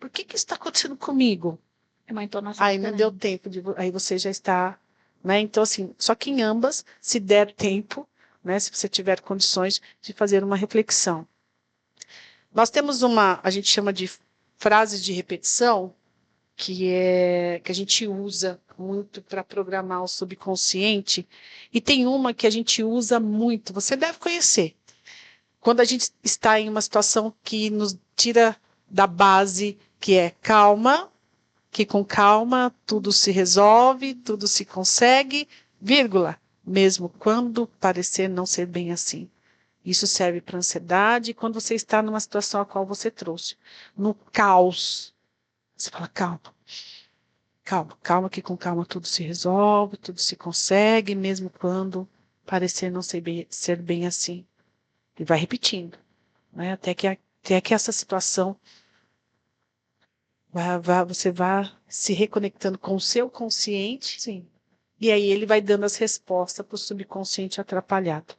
por que está acontecendo comigo? É uma entonação Aí não deu tempo, aí você já está, né? Então, assim, só que em ambas, se der tempo, né, se você tiver condições de fazer uma reflexão. Nós temos a gente chama de frases de repetição, que a gente usa muito para programar o subconsciente, e tem uma que a gente usa muito, você deve conhecer. Quando a gente está em uma situação que nos tira da base, que é calma, que com calma tudo se resolve, tudo se consegue, vírgula, mesmo quando parecer não ser bem assim. Isso serve para ansiedade quando você está numa situação a qual você trouxe. No caos, você fala, calma, calma, calma, que com calma tudo se resolve, tudo se consegue, mesmo quando parecer não ser bem assim. E vai repetindo, né? Até que essa situação você vá se reconectando com o seu consciente. Sim. E aí ele vai dando as respostas para o subconsciente atrapalhado.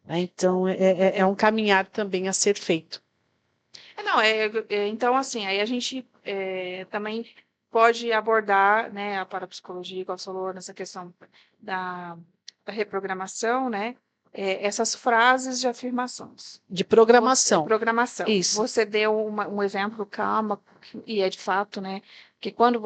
Então, é um caminhar também a ser feito. Então, assim, aí a gente também pode abordar, né, a parapsicologia, igual você falou, nessa questão da reprogramação, né, essas frases de afirmações. De programação. Programação. Isso. Você deu um exemplo, calma, e é de fato, né, que quando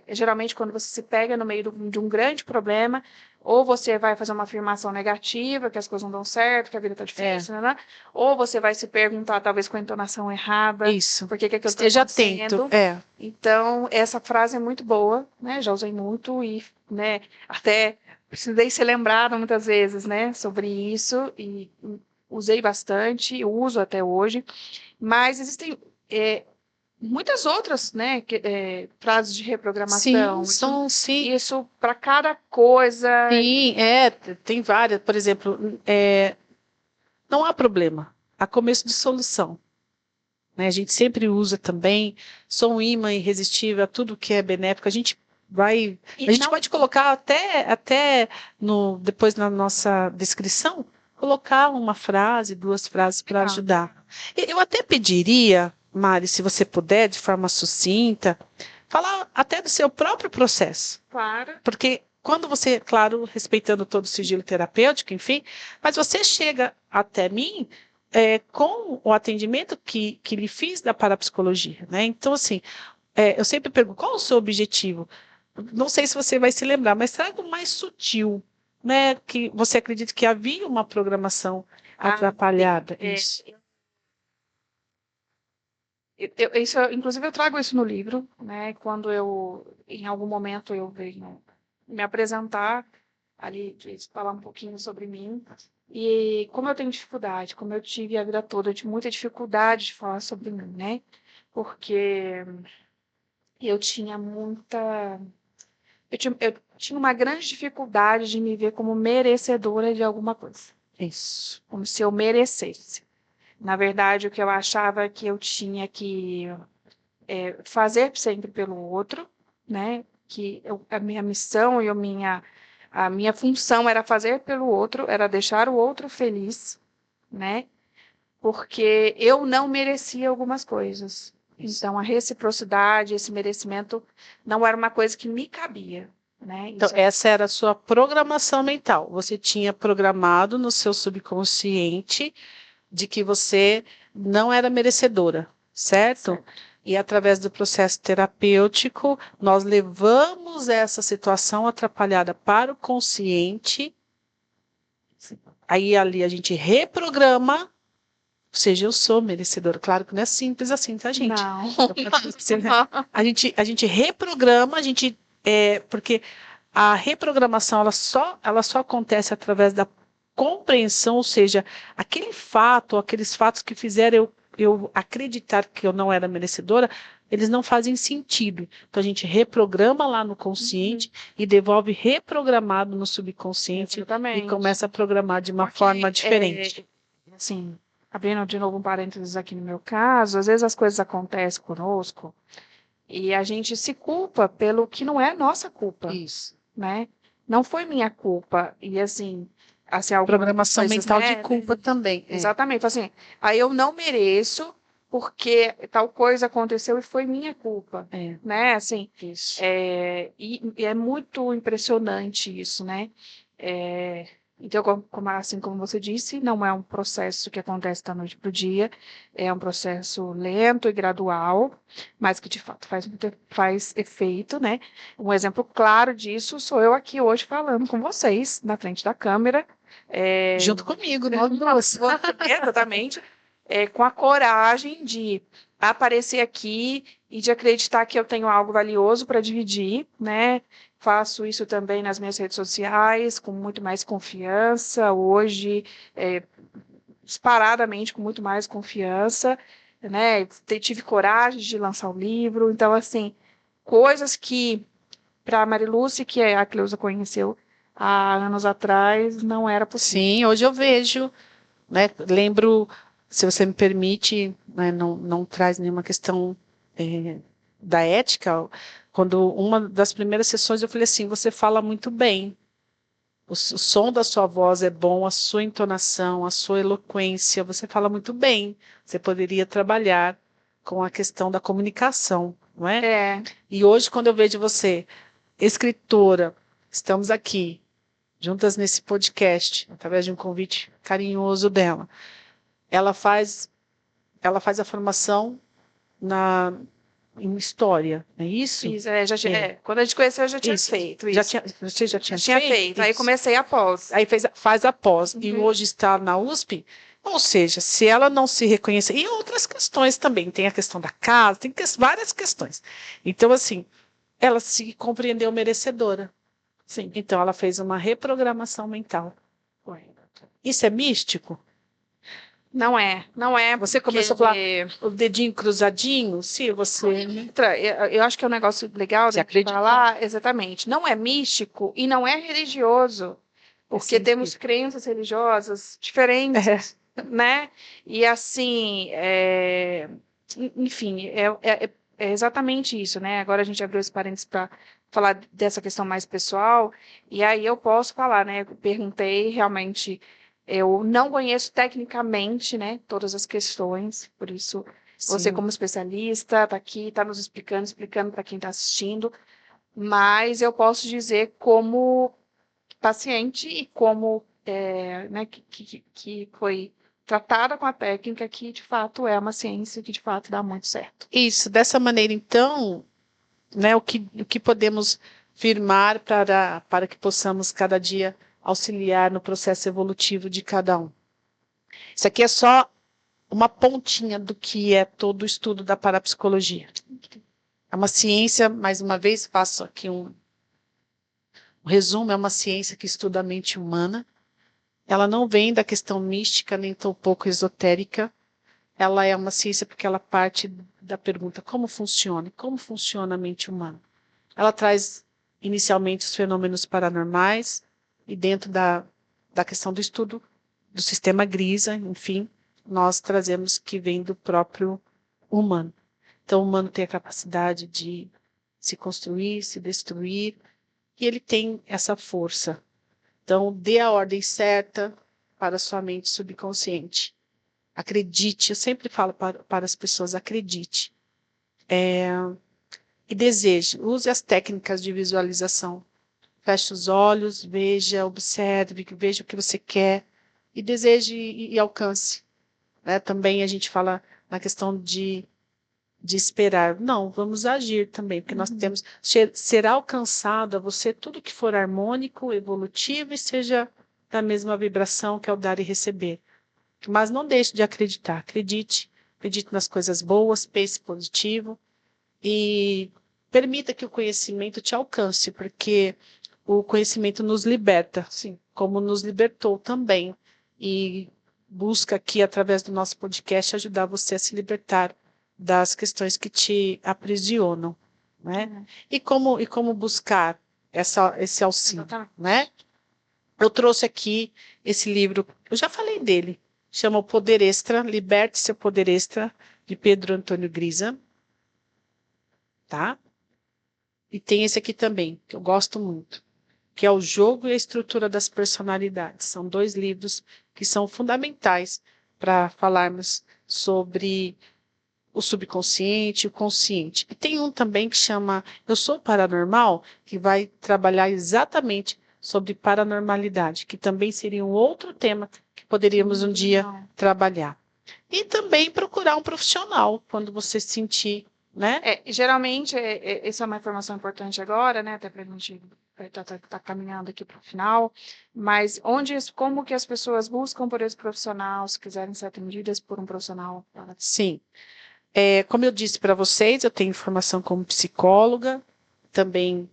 geralmente quando você se pega no meio de um grande problema, ou você vai fazer uma afirmação negativa, que as coisas não dão certo, que a vida está difícil, né? Ou você vai se perguntar, talvez com a entonação errada. Isso. Por que aquilo Esteja está acontecendo. atento. Então, essa frase é muito boa, né? Já usei muito e, né, até precisei ser lembrada muitas vezes, né, sobre isso, e usei bastante, uso até hoje. Mas existem muitas outras, né, frases de reprogramação. Sim. Isso para cada coisa. Sim, tem várias. Por exemplo, não há problema, há começo de solução. Né? A gente sempre usa também, sou um imã irresistível a tudo que é benéfico. A gente pode colocar até depois na nossa descrição, colocar uma frase, 2 frases para ajudar. Eu até pediria, Mari, se você puder, de forma sucinta, falar até do seu próprio processo. Claro. Porque quando você, claro, respeitando todo o sigilo terapêutico, enfim, mas você chega até mim com o atendimento que lhe fiz da parapsicologia, né? Então, assim, eu sempre pergunto, qual o seu objetivo? Não sei se você vai se lembrar, mas traga o mais sutil, né? Que você acredita que havia uma programação Atrapalhada, É, isso. Inclusive, eu trago isso no livro, né? Quando em algum momento, eu venho me apresentar ali, falar um pouquinho sobre mim. E como eu tenho dificuldade, como eu tive a vida toda, eu tive muita dificuldade de falar sobre mim, né? Porque eu tinha muita. Eu tinha uma grande dificuldade de me ver como merecedora de alguma coisa. Isso. Como se eu merecesse. Na verdade, o que eu achava é que eu tinha que fazer sempre pelo outro, né? Que a minha missão e a minha função era fazer pelo outro, era deixar o outro feliz, né? Porque eu não merecia algumas coisas. Então, a reciprocidade, esse merecimento, não era uma coisa que me cabia, né? Então, essa era a sua programação mental. Você tinha programado no seu subconsciente de que você não era merecedora, certo? E através do processo terapêutico, nós levamos essa situação atrapalhada para o consciente. Aí ali a gente reprograma, ou seja, eu sou merecedora. Claro que não é simples assim, tá, gente? Não. A gente reprograma, porque a reprogramação ela só acontece através da compreensão, ou seja, aquele fato, aqueles fatos que fizeram eu acreditar que eu não era merecedora, eles não fazem sentido. Então a gente reprograma lá no consciente e devolve reprogramado no subconsciente. Exatamente. E começa a programar de uma Porque, forma diferente. Assim, abrindo de novo um parênteses aqui no meu caso, às vezes as coisas acontecem conosco e a gente se culpa pelo que não é nossa culpa, Isso. né? Não foi minha culpa. E assim algumas Programação coisas, mental né? de culpa também. Exatamente. Assim, aí eu não mereço porque tal coisa aconteceu e foi minha culpa, né? Assim, Isso. e é muito impressionante isso, né? Então, assim como você disse, não é um processo que acontece da noite para o dia, é um processo lento e gradual, mas que de fato faz efeito, né? Um exemplo claro disso sou eu aqui hoje falando com vocês, na frente da câmera. Junto comigo, nós duas. Exatamente. Com a coragem de aparecer aqui e de acreditar que eu tenho algo valioso para dividir, né? Faço isso também nas minhas redes sociais, com muito mais confiança, hoje, disparadamente, com muito mais confiança, né? Tive coragem de lançar o livro, então, assim, coisas que, para a Mariluce, que a Cleusa conheceu há anos atrás, não era possível. Sim, hoje eu vejo, né? Lembro, se você me permite, né, não traz nenhuma questão da ética. Quando uma das primeiras sessões eu falei assim, você fala muito bem. O som da sua voz é bom, a sua entonação, a sua eloquência, você fala muito bem. Você poderia trabalhar com a questão da comunicação, não é? E hoje, quando eu vejo você, escritora, estamos aqui, juntas nesse podcast, através de um convite carinhoso dela. Ela faz a formação em história, não é isso? Isso, quando a gente conheceu, eu já tinha feito isso. Você já tinha feito? Aí comecei a pós. Aí faz a pós. E hoje está na USP. Ou seja, se ela não se reconhecer, e outras questões também, tem a questão da casa, tem várias questões. Então, assim, ela se compreendeu merecedora. Sim. Então, ela fez uma reprogramação mental. Isso é místico? Não é. Você começou a falar o dedinho cruzadinho? Sim, você. Eu acho que é um negócio legal de falar, exatamente. Não é místico e não é religioso, porque temos crenças religiosas diferentes, né? E assim, enfim, é exatamente isso, né? Agora a gente abriu esse parênteses para falar dessa questão mais pessoal, e aí eu posso falar, né? Eu perguntei realmente. Eu não conheço tecnicamente, né, todas as questões, por isso você, como especialista, está aqui, está nos explicando para quem está assistindo, mas eu posso dizer como paciente e como né, que foi tratada com a técnica que, de fato, é uma ciência que, de fato, dá muito certo. Isso, dessa maneira, então, né, o que podemos firmar para que possamos cada dia auxiliar no processo evolutivo de cada um? Isso aqui é só uma pontinha do que é todo o estudo da parapsicologia. É uma ciência, mais uma vez, faço aqui um resumo, é uma ciência que estuda a mente humana. Ela não vem da questão mística, nem tão pouco esotérica. Ela é uma ciência porque ela parte da pergunta como funciona? Como funciona a mente humana? Ela traz inicialmente os fenômenos paranormais e dentro da questão do estudo do sistema Grisa, enfim, nós trazemos que vem do próprio humano. Então, o humano tem a capacidade de se construir, se destruir, e ele tem essa força. Então, dê a ordem certa para a sua mente subconsciente. Acredite, eu sempre falo para as pessoas, acredite. E deseje, use as técnicas de visualização. Feche os olhos, veja, observe, veja o que você quer e deseje e alcance. Né? Também a gente fala na questão de esperar. Não, vamos agir também, porque nós temos... Será alcançado a você tudo que for harmônico, evolutivo e seja da mesma vibração que é o dar e receber. Mas não deixe de acreditar. Acredite nas coisas boas, pense positivo e permita que o conhecimento te alcance, porque o conhecimento nos liberta, sim, como nos libertou também. E busca aqui, através do nosso podcast, ajudar você a se libertar das questões que te aprisionam, né? E como buscar esse auxílio, né? Eu trouxe aqui esse livro, eu já falei dele, chama O Poder Extra, Liberte Seu Poder Extra, de Pedro Antônio Grisa, tá? E tem esse aqui também, que eu gosto muito, que é O Jogo e a Estrutura das Personalidades. São 2 livros que são fundamentais para falarmos sobre o subconsciente e o consciente. E tem um também que chama Eu Sou Paranormal, que vai trabalhar exatamente sobre paranormalidade, que também seria um outro tema que poderíamos um dia trabalhar. E também procurar um profissional, quando você se sentir, né? Geralmente, essa é uma informação importante agora, né? Até para a gente tá caminhando aqui para o final, mas como que as pessoas buscam por esse profissional, se quiserem ser atendidas por um profissional? Sim. Como eu disse para vocês, eu tenho formação como psicóloga, também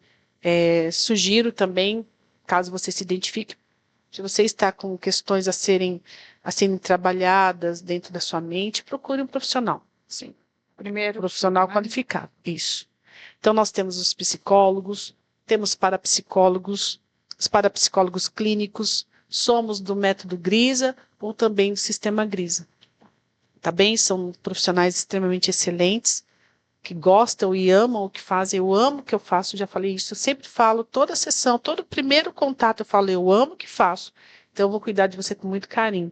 sugiro também, caso você se identifique, se você está com questões a serem trabalhadas dentro da sua mente, procure um profissional. Sim. Primeiro, profissional qualificado, isso. Então, nós temos os psicólogos, temos parapsicólogos, os parapsicólogos clínicos, somos do método Grisa ou também do sistema Grisa. Tá bem? São profissionais extremamente excelentes, que gostam e amam o que fazem. Eu amo o que eu faço, já falei isso, eu sempre falo, toda sessão, todo primeiro contato eu falo, eu amo o que faço, então eu vou cuidar de você com muito carinho.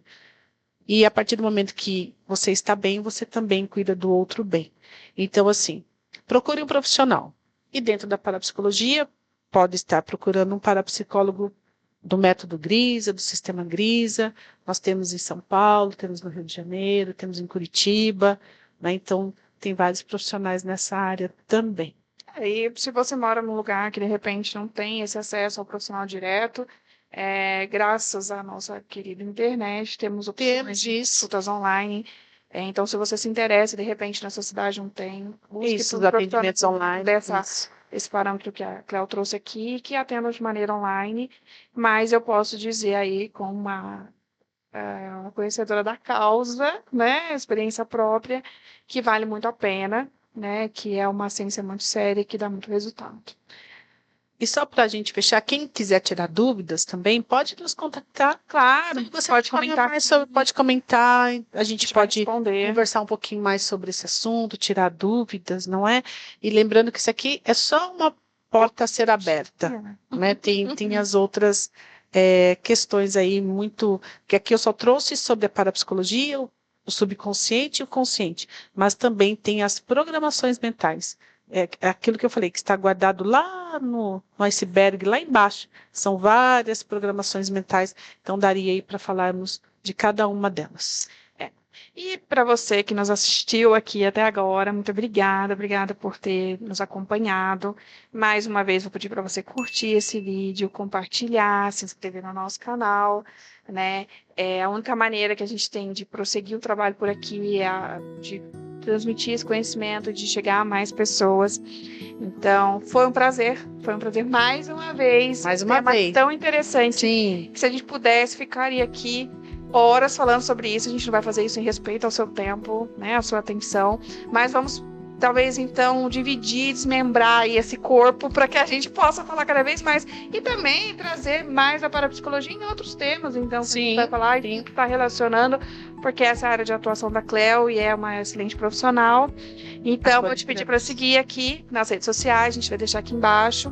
E a partir do momento que você está bem, você também cuida do outro bem. Então, assim, procure um profissional. E dentro da parapsicologia, pode estar procurando um parapsicólogo do método Grisa, do sistema Grisa. Nós temos em São Paulo, temos no Rio de Janeiro, temos em Curitiba, né? Então, tem vários profissionais nessa área também. E se você mora num lugar que, de repente, não tem esse acesso ao profissional direto, graças à nossa querida internet, temos opções de consultas online. Então, se você se interessa, de repente, na sua cidade não tem, busque Isso, os atendimentos online. Esse parâmetro que a Cléo trouxe aqui, que atenda de maneira online, mas eu posso dizer aí, com uma conhecedora da causa, né, experiência própria, que vale muito a pena, né, que é uma ciência muito séria e que dá muito resultado. E só para a gente fechar, quem quiser tirar dúvidas também, pode nos contactar. Claro, você pode comentar. Pode comentar, a gente pode responder. Conversar um pouquinho mais sobre esse assunto, tirar dúvidas, não é? E lembrando que isso aqui é só uma porta a ser aberta, né? Tem as outras questões aí que aqui eu só trouxe sobre a parapsicologia, o subconsciente e o consciente, mas também tem as programações mentais. Aquilo que eu falei, que está guardado lá no iceberg, lá embaixo. São várias programações mentais, então daria aí para falarmos de cada uma delas. E para você que nos assistiu aqui até agora, muito obrigada por ter nos acompanhado. Mais uma vez, vou pedir para você curtir esse vídeo, compartilhar, se inscrever no nosso canal, né? É a única maneira que a gente tem de prosseguir o trabalho por aqui, de transmitir esse conhecimento, de chegar a mais pessoas. Então, foi um prazer mais uma vez. Mais uma tema vez. tão interessante. Sim. Que se a gente pudesse, ficaria aqui horas falando sobre isso. A gente não vai fazer isso em respeito ao seu tempo, né, à sua atenção, mas vamos talvez então dividir, desmembrar aí esse corpo para que a gente possa falar cada vez mais e também trazer mais a parapsicologia em outros temas. Então, Sim, a gente vai falar e está relacionando, porque essa é a área de atuação da Cleo e é uma excelente profissional. Então, vou te pedir para seguir aqui nas redes sociais, a gente vai deixar aqui embaixo.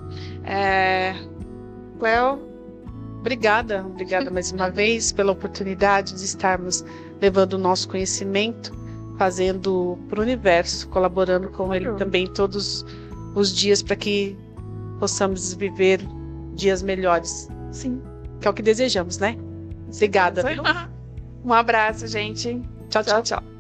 Cleo, Obrigada mais uma vez pela oportunidade de estarmos levando o nosso conhecimento, fazendo para o universo, colaborando com ele também todos os dias para que possamos viver dias melhores. Sim. Que é o que desejamos, né? Obrigada. Um abraço, gente. Tchau, tchau. Tchau.